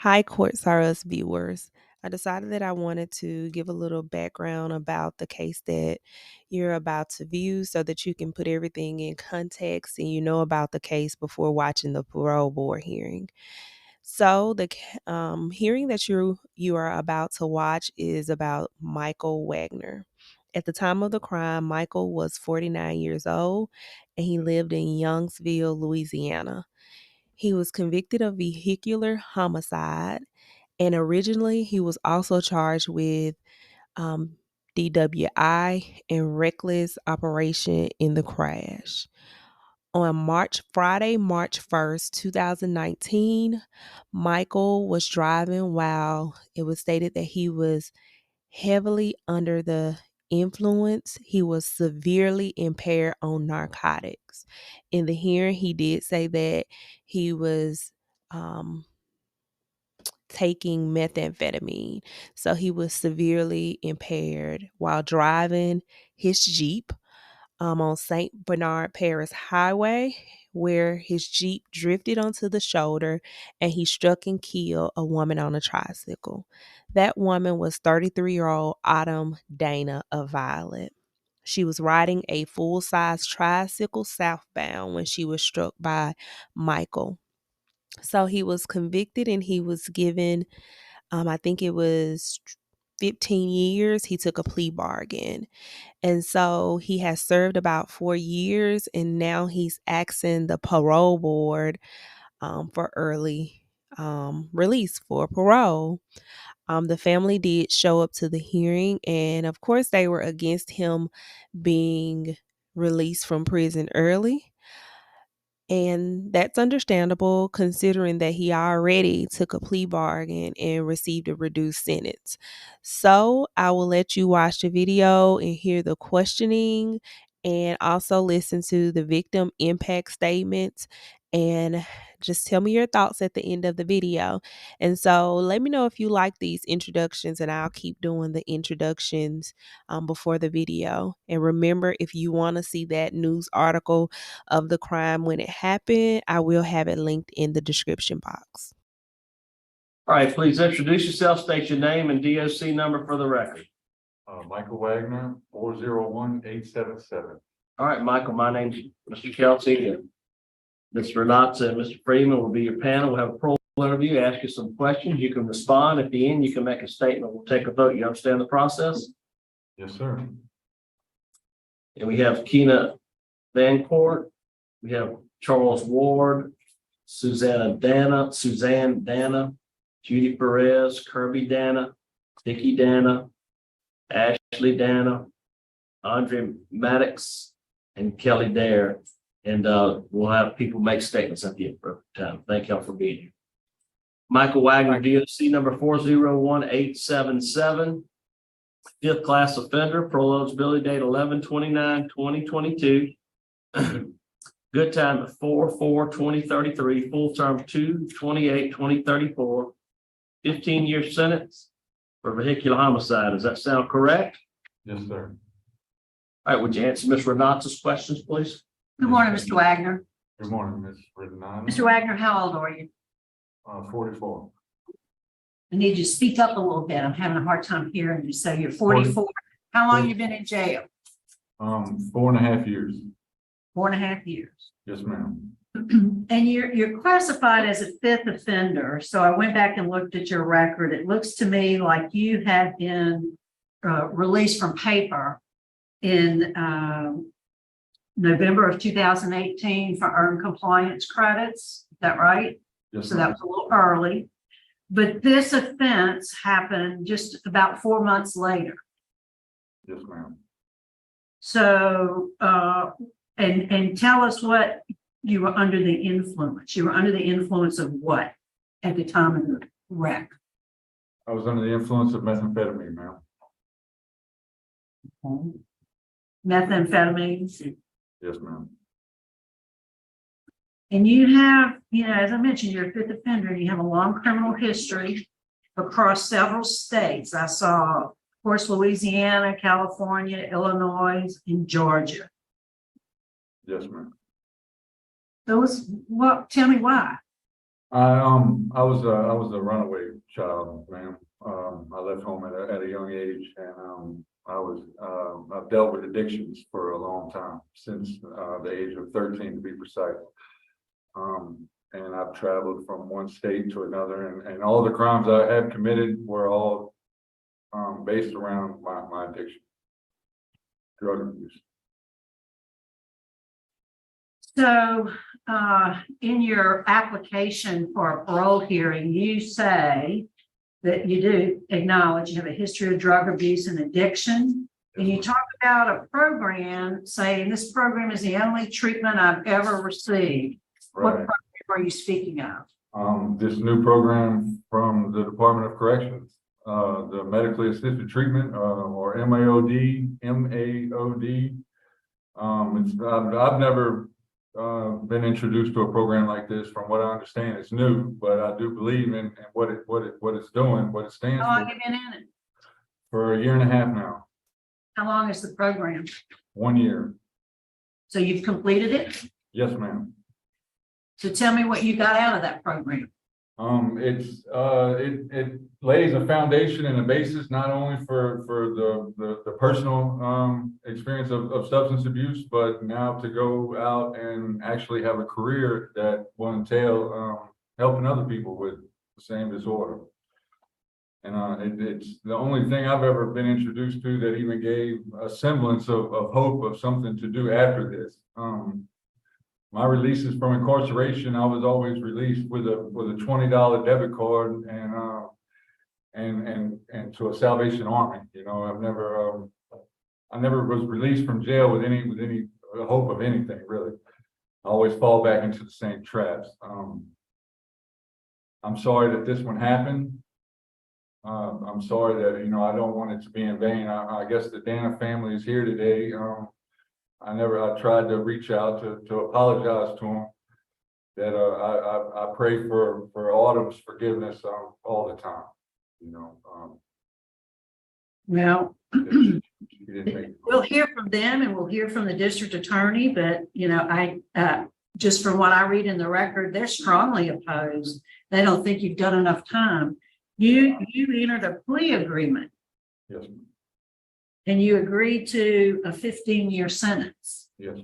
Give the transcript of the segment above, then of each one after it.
Hi, Court Sarah's viewers. I decided that I wanted to give a little background about the case that you're about to view so that you can put everything in context and you know about the case before watching the parole board hearing. So the hearing that you are about to watch is about Michael Wagner. At the time of the crime, Michael was 49 years old and he lived in Youngsville, Louisiana. He was convicted of vehicular homicide, and originally he was also charged with DWI and reckless operation in the crash. On Friday, March 1st, 2019, Michael was driving while it was stated that he was heavily under the influence. He was severely impaired on narcotics. In the hearing, he did say that he was taking methamphetamine. So he was severely impaired while driving his Jeep on St. Bernard Parish Highway, where his Jeep drifted onto the shoulder and he struck and killed a woman on a tricycle. That woman was 33-year-old Autumn Dana of Violet. She was riding a full-size tricycle southbound when she was struck by Michael. So he was convicted and he was given, I think it was 15 years. He took a plea bargain. And so he has served about 4 years, and now he's asking the parole board for early release for parole. The family did show up to the hearing, and of course, they were against him being released from prison early. And that's understandable considering that he already took a plea bargain and received a reduced sentence. So I will let you watch the video and hear the questioning and also listen to the victim impact statements and just tell me your thoughts at the end of the video. And so let me know if you like these introductions and I'll keep doing the introductions before the video. And remember, if you want to see that news article of the crime when it happened, I will have it linked in the description box. All right, please introduce yourself, state your name and DOC number for the record. Michael Wagner, 401-877. All right, Michael, my name's Mr. Kelsey and Ms. Renata and Mr. Freeman will be your panel. We'll have a parole interview, ask you some questions. You can respond. At the end, you can make a statement. We'll take a vote. You understand the process? Yes, sir. And we have Keena Vancourt. We have Charles Ward, Suzanne Dana, Judy Perez, Kirby Dana, Nikki Dana, Ashley Dana, Andre Maddox, and Kelly Dare. And we'll have people make statements at the appropriate time. Thank y'all for being here. Michael Wagner, DOC number 401-877. Fifth class offender, parole eligibility date 11/29/2022. Good time at 4/4/2033, full term 2/28/2034. 15-year sentence for vehicular homicide. Does that sound correct? Yes, sir. All right, would you answer Ms. Renata's questions, please? Good morning, Mr. Wagner. Good morning, Ms. Renata. Mr. Wagner, how old are you? 44. I need you to speak up a little bit. I'm having a hard time hearing you. So you're 44. How long you been in jail? 4.5 years. 4.5 years. Yes, ma'am. And you're classified as a fifth offender. So I went back and looked at your record. It looks to me like you had been released from paper in November of 2018 for earned compliance credits. Is that right? Yes, so that was a little early. But this offense happened just about 4 months later. Yes, ma'am. So, and tell us what you were under the influence. You were under the influence of what at the time of the wreck? I was under the influence of methamphetamine, ma'am. Methamphetamine. Yes, ma'am. And you have, as I mentioned, you're a fifth offender and you have a long criminal history across several states. I saw, of course, Louisiana, California, Illinois, and Georgia. Yes, ma'am. Tell me why. I was a runaway child, ma'am. I left home at a young age, and I've dealt with addictions for a long time, since the age of 13 to be precise. And I've traveled from one state to another, and all the crimes I had committed were all based around my addiction, drug abuse. So, in your application for a parole hearing, you say that you do acknowledge you have a history of drug abuse and addiction. And you talk about a program saying this program is the only treatment I've ever received. What Right. program are you speaking of? This new program from the Department of Corrections, the medically assisted treatment, or MAOD. I've never been introduced to a program like this. From what I understand, it's new, but I do believe in what it's doing, what it stands How long for. have you been in it? For a year and a half now. How long is the program? 1 year. So you've completed it? Yes, ma'am. So tell me what you got out of that program. It lays a foundation and a basis not only for the personal experience of substance abuse, but now to go out and actually have a career that will entail helping other people with the same disorder. And it's the only thing I've ever been introduced to that even gave a semblance of hope of something to do after this. My releases from incarceration, I was always released with a $20 debit card and to a Salvation Army. You know, I never was released from jail with any hope of anything really. I always fall back into the same traps. I'm sorry that this one happened. I'm sorry that, I don't want it to be in vain. I guess the Dana family is here today. I tried to reach out to apologize to them. That I pray for Autumn's forgiveness all the time. Well, She didn't make. we'll hear from them and we'll hear from the district attorney, but just from what I read in the record, they're strongly opposed. They don't think you've done enough time. You entered a plea agreement. Yes. And you agreed to a 15-year sentence. Yes.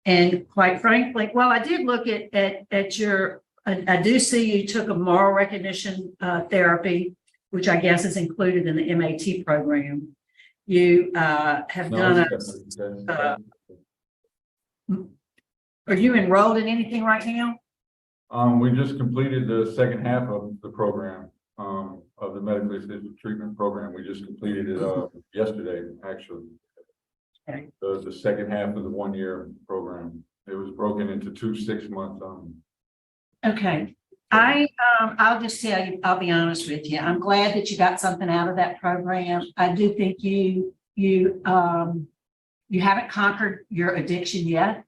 And quite frankly, well, I did look at your, I do see you took a moral recognition therapy, which I guess is included in the MAT program. You have done are you enrolled in anything right now? We just completed the second half of the program, of the medically assisted treatment program. We just completed it yesterday, actually. Okay. The second half of the 1 year program. It was broken into 2 6-month. Okay. I'll just tell you, I'll be honest with you. I'm glad that you got something out of that program. I do think you haven't conquered your addiction yet.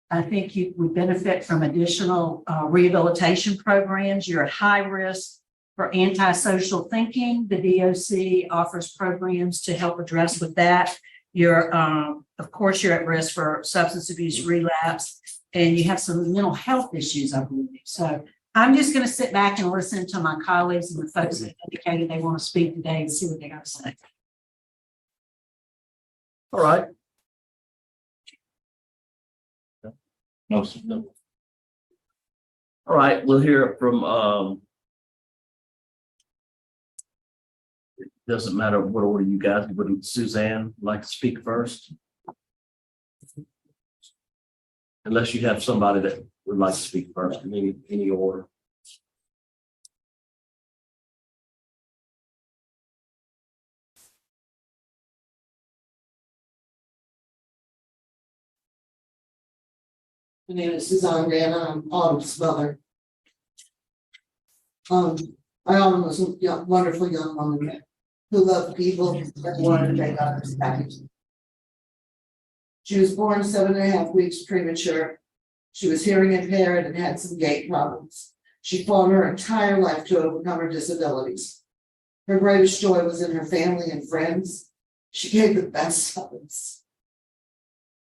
I think you would benefit from additional rehabilitation programs. You're at high risk for antisocial thinking. The DOC offers programs to help address with that. You're, of course, you're at risk for substance abuse relapse, and you have some mental health issues, I believe. So I'm just going to sit back and listen to my colleagues and the folks that indicated they want to speak today and see what they got to say. All right. No. All right, we'll hear from, it doesn't matter what order you guys, would Suzanne like to speak first? Unless you have somebody that would like to speak first in any order. My name is Suzanne Dana. I'm Autumn's mother. Autumn was a wonderful young woman who loved people and wanted to make others happy. She was born 7.5 weeks premature. She was hearing impaired and had some gait problems. She fought her entire life to overcome her disabilities. Her greatest joy was in her family and friends. She gave the best of us.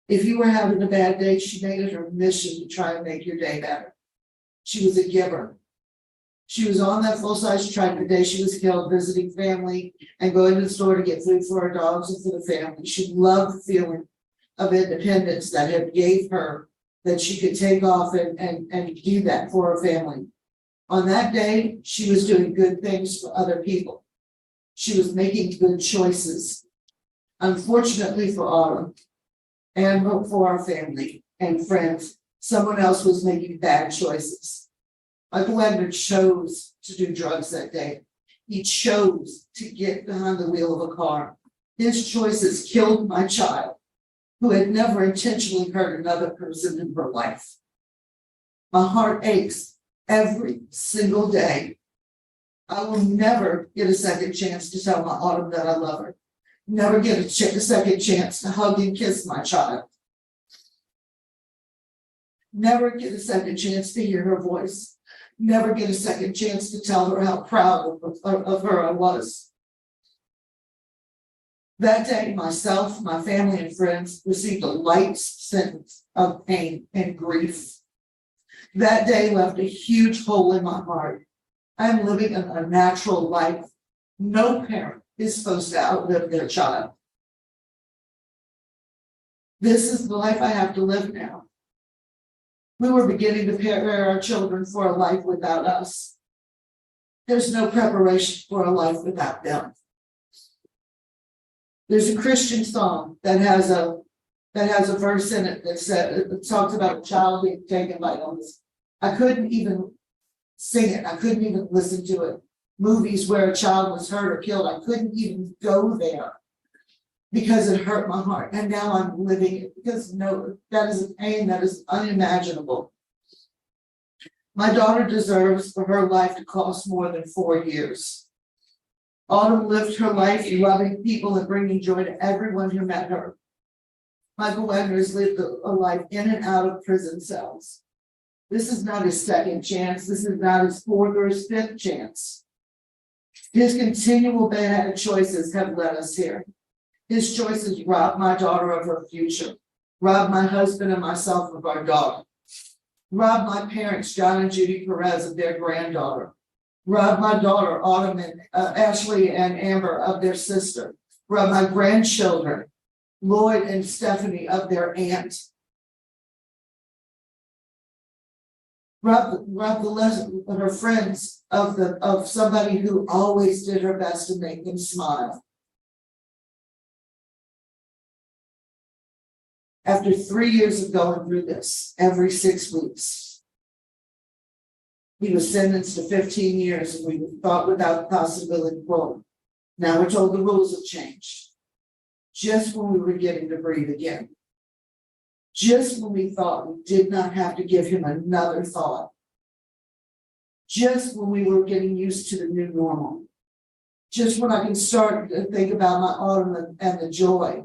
If you were having a bad day, she made it her mission to try and make your day better. She was a giver. She was on that full-size truck the day she was killed, visiting family and going to the store to get food for her dogs and for the family. She loved the feeling of independence that it gave her, that she could take off and do that for her family. On that day, she was doing good things for other people. She was making good choices. Unfortunately for Autumn and for our family and friends, someone else was making bad choices. Michael Wagner chose to do drugs that day. He chose to get behind the wheel of a car. His choices killed my child, who had never intentionally hurt another person in her life. My heart aches every single day. I will never get a second chance to tell my Autumn that I love her. Never get a second chance to hug and kiss my child. Never get a second chance to hear her voice. Never get a second chance to tell her how proud of her I was. That day, myself, my family, and friends received a light sentence of pain and grief. That day left a huge hole in my heart. I'm living an unnatural life. No parent is supposed to outlive their child. This is the life I have to live now. We were beginning to prepare our children for a life without us. There's no preparation for a life without them. There's a Christian song that has a verse in it that talks about a child being taken by illness. I couldn't even sing it. I couldn't even listen to it. Movies where a child was hurt or killed, I couldn't even go there because it hurt my heart. And now I'm living it because no, that is a pain that is unimaginable. My daughter deserves for her life to cost more than 4 years. Autumn lived her life loving people and bringing joy to everyone who met her. Michael Wagner has lived a life in and out of prison cells. This is not his second chance. This is not his fourth or his fifth chance. His continual bad choices have led us here. His choices robbed my daughter of her future, robbed my husband and myself of our daughter, robbed my parents, John and Judy Perez, of their granddaughter, robbed my daughter, Autumn and Ashley and Amber, of their sister, robbed my grandchildren, Lloyd and Stephanie, of their aunt, robbed the lesson of her friends of somebody who always did her best to make them smile. After 3 years of going through this, every 6 weeks, he was sentenced to 15 years, and we thought without the possibility of parole. Now we're told the rules have changed. Just when we were getting to breathe again. Just when we thought we did not have to give him another thought. Just when we were getting used to the new normal. Just when I can start to think about my Autumn and the joy,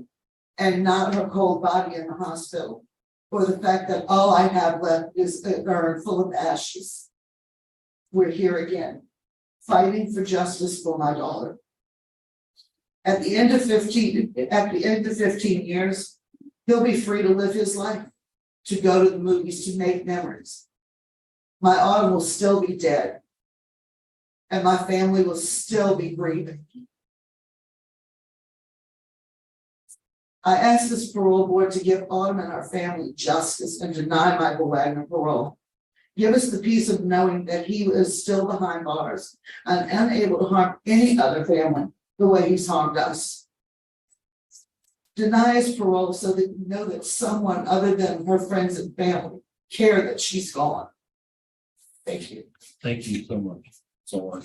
and not her cold body in the hospital, or the fact that all I have left is an urn full of ashes. We're here again, fighting for justice for my daughter. At the end of 15 years, he'll be free to live his life, to go to the movies, to make memories. My Autumn will still be dead, and my family will still be grieving. I asked this parole board to give Autumn and our family justice and deny Michael Wagner parole. Give us the peace of knowing that he is still behind bars and unable to harm any other family the way he's harmed us. Deny his parole so that we know that someone other than her friends and family care that she's gone. Thank you. Thank you so much. So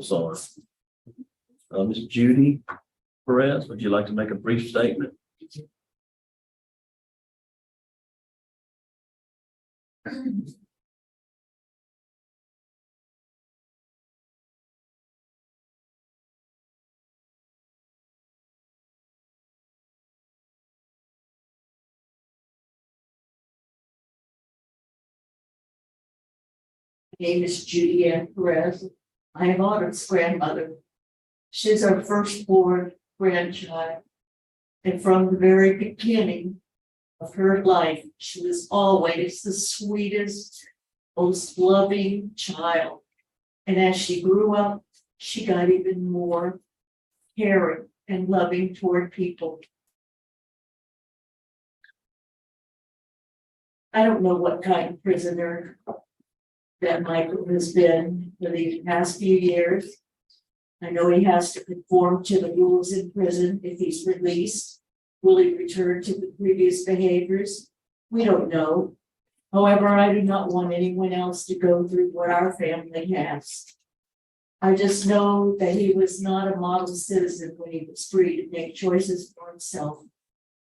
sorry. Ms. Judy Perez, would you like to make a brief statement? My name is Judy Ann Perez. I am Autumn's grandmother. She's our firstborn grandchild. And from the very beginning of her life, she was always the sweetest, most loving child. And as she grew up, she got even more caring and loving toward people. I don't know what kind of prisoner that Michael has been for these past few years. I know he has to conform to the rules in prison if he's released. Will he return to the previous behaviors? We don't know. However, I do not want anyone else to go through what our family has. I just know that he was not a model citizen when he was free to make choices for himself.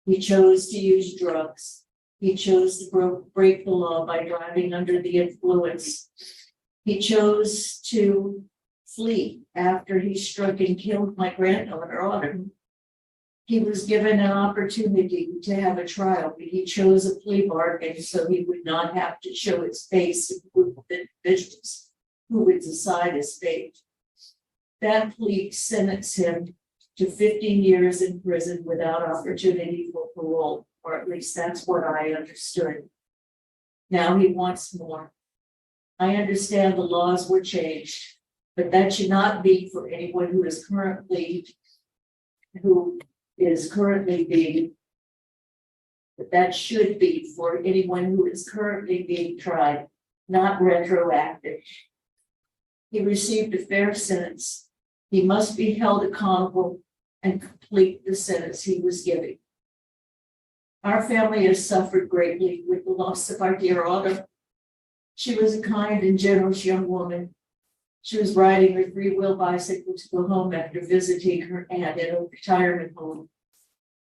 He chose to use drugs. He chose to break the law by driving under the influence. He chose to flee after he struck and killed my granddaughter, Autumn. He was given an opportunity to have a trial, but he chose a plea bargain so he would not have to show his face to a group of individuals who would decide his fate. That plea sentenced him to 15 years in prison without opportunity for parole, or at least that's what I understood. Now he wants more. I understand the laws were changed, but that should not be for anyone who is currently being, but that should be for anyone who is currently being tried, not retroactive. He received a fair sentence. He must be held accountable and complete the sentence he was given. Our family has suffered greatly with the loss of our dear Autumn. She was a kind and generous young woman. She was riding her three-wheel bicycle to go home after visiting her aunt at a retirement home.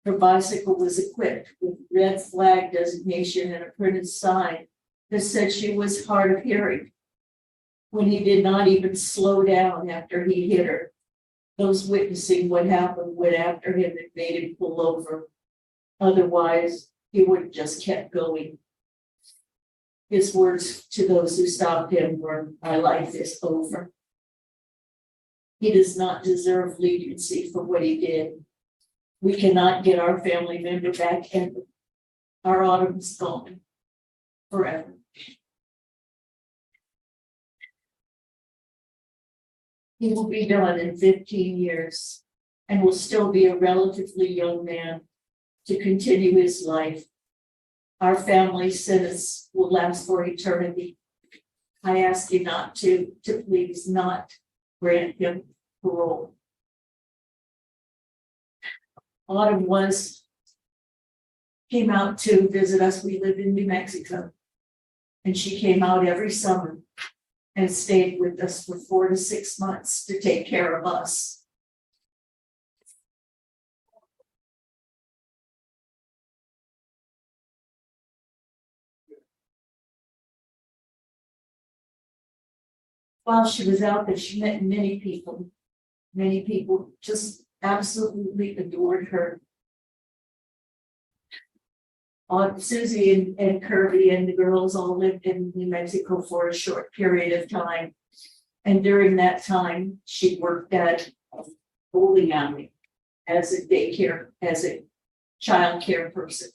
Her bicycle was equipped with red flag designation and a printed sign that said she was hard of hearing. When he did not even slow down after he hit her, those witnessing what happened went after him and made him pull over. Otherwise, he would have just kept going. His words to those who stopped him were, "My life is over." He does not deserve leniency for what he did. We cannot get our family member back, and our Autumn's gone forever. He will be done in 15 years and will still be a relatively young man to continue his life. Our family sentence will last for eternity. I ask you not to please not grant him parole. Autumn came out to visit us. We live in New Mexico. And she came out every summer and stayed with us for 4 to 6 months to take care of us. While she was out there, she met many people. Many people just absolutely adored her. Susie and Kirby and the girls all lived in New Mexico for a short period of time. And during that time, she worked at a bowling alley as a daycare, as a child care person.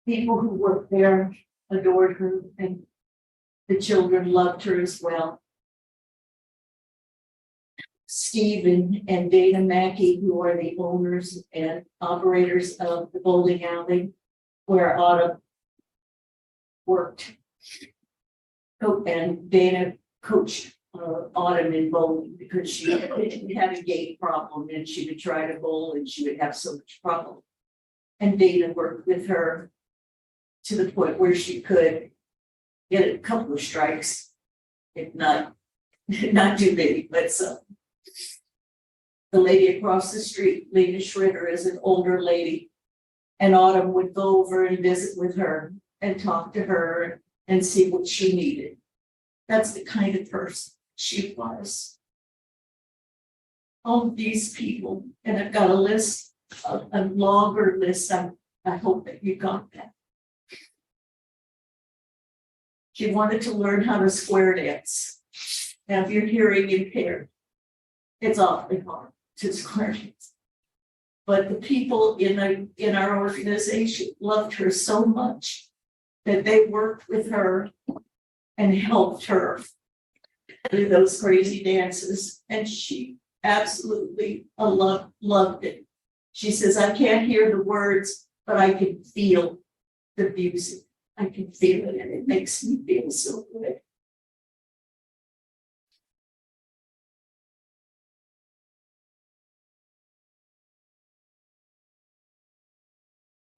People who worked there adored her, and the children loved her as well. Steve and Dana Mackey, who are the owners and operators of the bowling alley where Autumn worked. And Dana coached Autumn in bowling because she had a gait problem and she would try to bowl and she would have so much problem. And Dana worked with her to the point where she could get a couple of strikes, if not too many, but some. The lady across the street, Lena Schroeder, is an older lady, and Autumn would go over and visit with her and talk to her and see what she needed. That's the kind of person she was. All of these people, and I've got a list, a longer list. I hope that you got that. She wanted to learn how to square dance. Now, if you're hearing impaired, it's awfully hard to square dance. But the people in our organization loved her so much that they worked with her and helped her through those crazy dances. And she absolutely loved it. She says, I can't hear the words, but I can feel the music. I can feel it, and it makes me feel so good.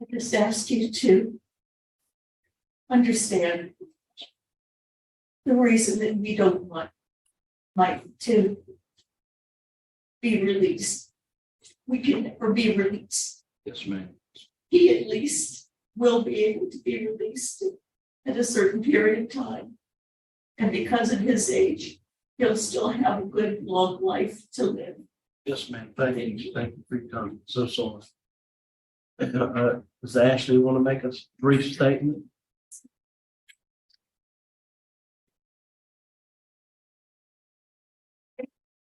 I just ask you to understand the reason that we don't want Mike to be released. We can never be released. Yes, ma'am. He at least will be able to be released at a certain period of time. And because of his age, he'll still have a good long life to live. Yes, ma'am. Thank you. Thank you for your time. So sorry. Does Ashley want to make a brief statement?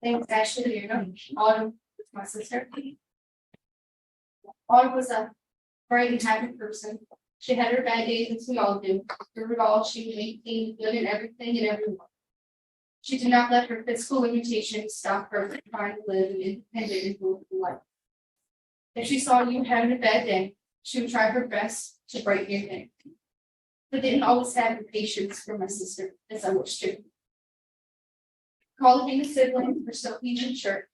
Thanks, Ashley. Autumn is my sister. Autumn was a bright and happy person. She had her bad days, as we all do. Through it all, she maintained good in everything and everyone. She did not let her physical limitations stop her from trying to live an independent and beautiful life. If she saw you having a bad day, she would try her best to brighten your day. But didn't always have the patience for my sister, as I wish to. Call it being a sibling or something sure.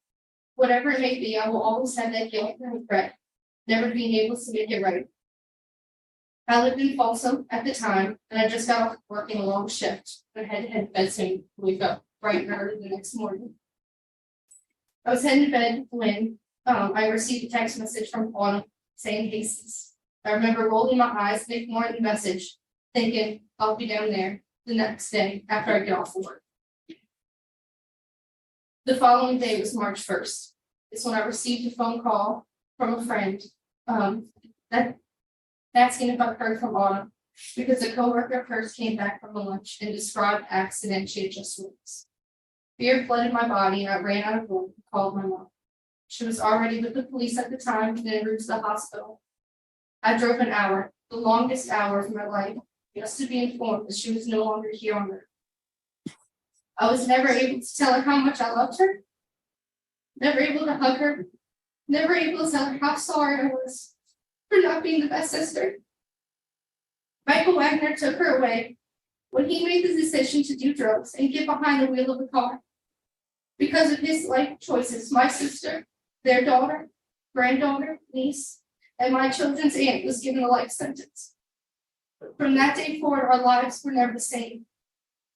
Whatever it may be, I will always have that guilt and regret, never being able to make it right. I lived in Folsom at the time, and I just got off working a long shift, but had to head to bed soon, wake up bright and early the next morning. I was heading to bed when I received a text message from Autumn saying Hastings. I remember rolling my eyes and ignoring the message, thinking I'll be down there the next day after I get off of work. The following day was March 1st. It's when I received a phone call from a friend that asking if I've heard from Autumn because a coworker of hers came back from a lunch and described the accident she had just witnessed. Fear flooded my body and I ran out of work and called my mom. She was already with the police at the time and en route to the hospital. I drove an hour, the longest hour of my life, just to be informed that she was no longer here on earth. I was never able to tell her how much I loved her, never able to hug her, never able to tell her how sorry I was for not being the best sister. Michael Wagner took her away when he made the decision to do drugs and get behind the wheel of the car. Because of his life choices, my sister, their daughter, granddaughter, niece, and my children's aunt was given a life sentence. From that day forward, our lives were never the same.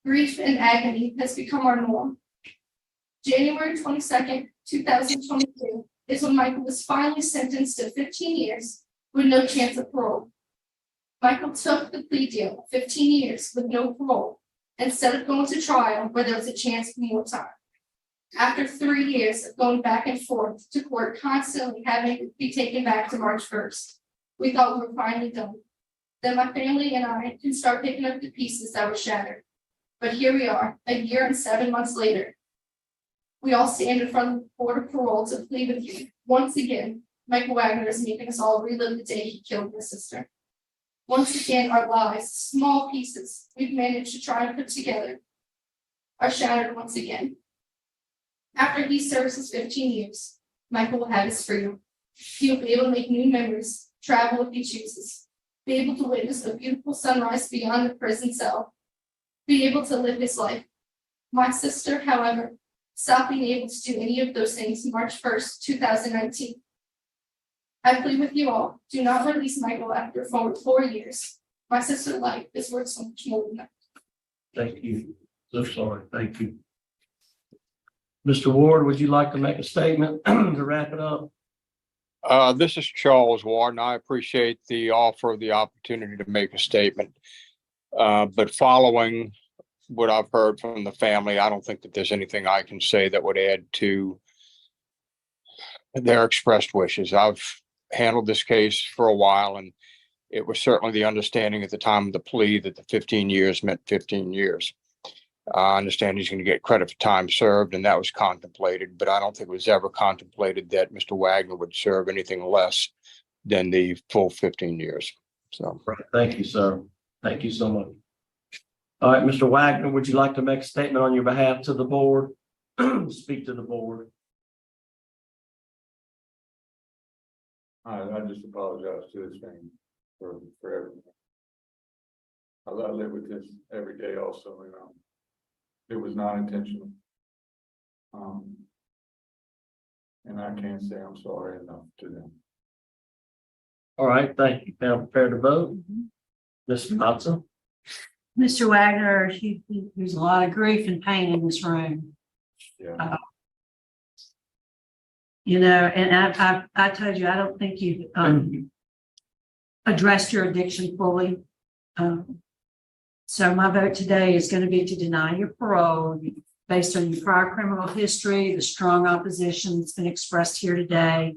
Grief and agony has become our norm. January 22nd, 2022 is when Michael was finally sentenced to 15 years with no chance of parole. Michael took the plea deal, 15 years with no parole, instead of going to trial where there was a chance for more time. After 3 years of going back and forth to court, constantly having to be taken back to March 1st, we thought we were finally done. Then my family and I can start picking up the pieces that were shattered. But here we are, a year and 7 months later. We all stand in front of the board of parole to plead with you. Once again, Michael Wagner is making us all relive the day he killed my sister. Once again, our lives, small pieces we've managed to try and put together, are shattered once again. After he serves his 15 years, Michael will have his freedom. He will be able to make new memories, travel if he chooses, be able to witness a beautiful sunrise beyond the prison cell, be able to live his life. My sister, however, stopped being able to do any of those things March 1st, 2019. I plead with you all, do not release Michael after 4 years. My sister's life is worth so much more than that. Thank you. So sorry. Thank you. Mr. Ward, would you like to make a statement to wrap it up? This is Charles Ward, and I appreciate the offer of the opportunity to make a statement. But following what I've heard from the family, I don't think that there's anything I can say that would add to their expressed wishes. I've handled this case for a while, and it was certainly the understanding at the time of the plea that the 15 years meant 15 years. I understand he's going to get credit for time served, and that was contemplated, but I don't think it was ever contemplated that Mr. Wagner would serve anything less than the full 15 years. So, Right. Thank you, sir. Thank you so much. All right, Mr. Wagner, would you like to make a statement on your behalf to the board? Speak to the board. I just apologize to his family for everything. I live with this every day also, you know. It was not intentional. And I can't say I'm sorry enough to them. All right, thank you. Now prepared to vote. Ms. Watson? Mr. Wagner, there's a lot of grief and pain in this room. Yeah. You know, and I told you, I don't think you've addressed your addiction fully. So my vote today is going to be to deny your parole based on your prior criminal history, the strong opposition that's been expressed here today,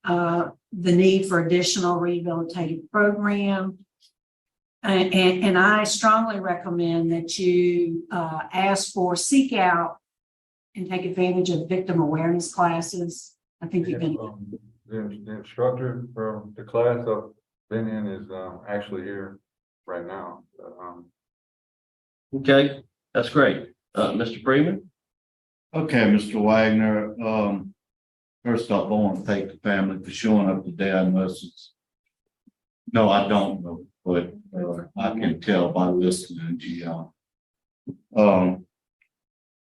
the need for additional rehabilitative program. And I strongly recommend that you seek out and take advantage of victim awareness classes. I think you've been. The instructor from the class I've been in is actually here right now. Okay, that's great. Mr. Freeman? Okay, Mr. Wagner, first off, I want to thank the family for showing up today. I know no, I don't know, but I can tell by listening to you.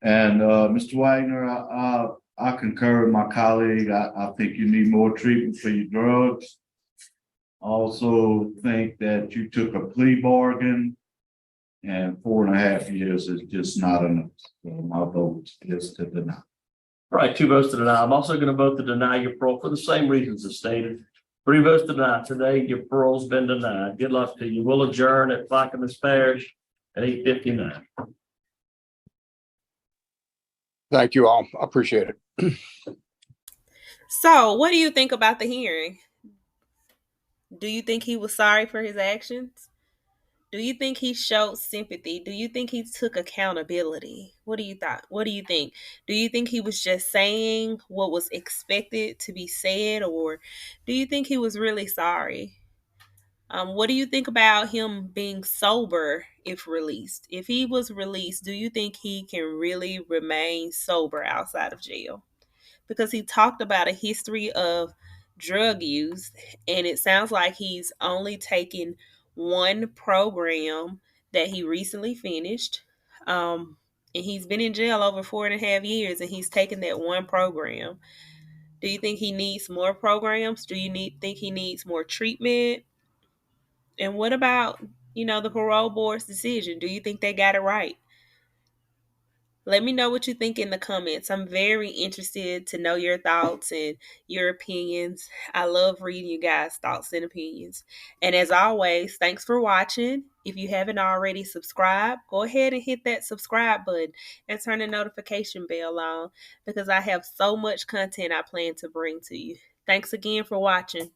Mr. Wagner, I concur with my colleague. I think you need more treatment for your drugs. I also think that you took a plea bargain, and 4.5 years is just not enough. So my vote is to deny. All right, 2 votes to deny. I'm also going to vote to deny your parole for the same reasons as stated. 3 votes to deny. Today, your parole's been denied. Good luck to you. We'll adjourn at Clackamas Parish at 8:59. thank you all. I appreciate it. So, what do you think about the hearing? Do you think he was sorry for his actions? Do you think he showed sympathy? Do you think he took accountability? What do you thought? What do you think? Do you think he was just saying what was expected to be said, or do you think he was really sorry? What do you think about him being sober if released? If he was released, do you think he can really remain sober outside of jail? Because he talked about a history of drug use, and it sounds like he's only taken one program that he recently finished. And he's been in jail over 4.5 years, and he's taken that one program. Do you think he needs more programs? Do you think he needs more treatment? And what about, the parole board's decision? Do you think they got it right? Let me know what you think in the comments. I'm very interested to know your thoughts and your opinions. I love reading you guys' thoughts and opinions. And as always, thanks for watching. If you haven't already subscribed, go ahead and hit that subscribe button and turn the notification bell on, because I have so much content I plan to bring to you. Thanks again for watching.